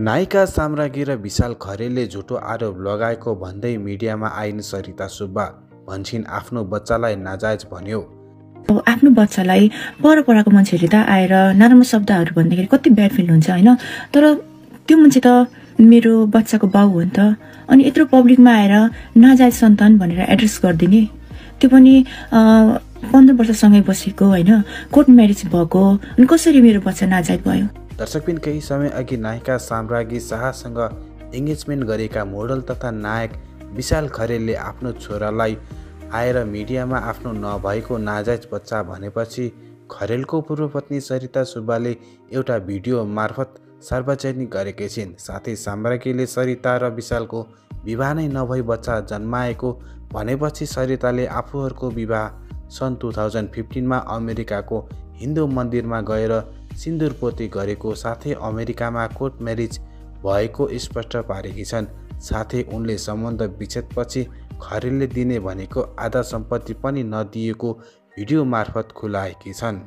नायिका साम्राज्ञी र विशाल खरेलले झुटो आरोप लगाएको भन्दै मिडियामा आइन् सरिता सुब्बा। भन्छिन् आफ्नो बच्चालाई नाजायज भन्यो। आफ्नो बच्चालाई परपरको मान्छेहरूले त आएर नराम्रो शब्दहरू भन्दाखेरि कति ब्याड फिल हुन्छ होइन। तर त्यो मान्छे त मेरो बच्चाको बाउ हो नि त। अनि यत्रो पब्लिकमा आएर नाजायज सन्तान भनेर एड्रेस गरिदिने, त्यो पनि 15 वर्षसँगै बसेको होइन, कोर्ट म्यारेज भएको, अनि कसरी मेरो बच्चा नाजायज भयो। दर्शकबिन केही समय अघि नायिका साम्राज्ञी शाहसँग एङ्गेजमेन्ट गरेका मोडल तथा नायक विशाल खरेलले आफ्नो छोरालाई आएर मिडियामा आफ्नो नभएको नाजायज बच्चा भनेपछि खरेलको पूर्वपत्नी सरिता सुब्बाले एउटा भिडियो मार्फत सार्वजनिक गरेकी छिन्। साथै साम्राज्ञीले सरिता र विशालको विवाह नै नभई बच्चा जन्माएको भनेपछि सरिताले आफूहरूको विवाह सन् 2015मा अमेरिकाको हिन्दू मन्दिरमा गएर सिन्दुरपोती गरेको साथै अमेरिकामा कोर्ट म्यारेज भएको स्पष्ट पारेकी छन्। साथै उनले सम्बन्ध विच्छेदपछि खरेलले दिने भनेको आधा सम्पत्ति पनि नदिएको भिडियो मार्फत खुलाएकी छन्।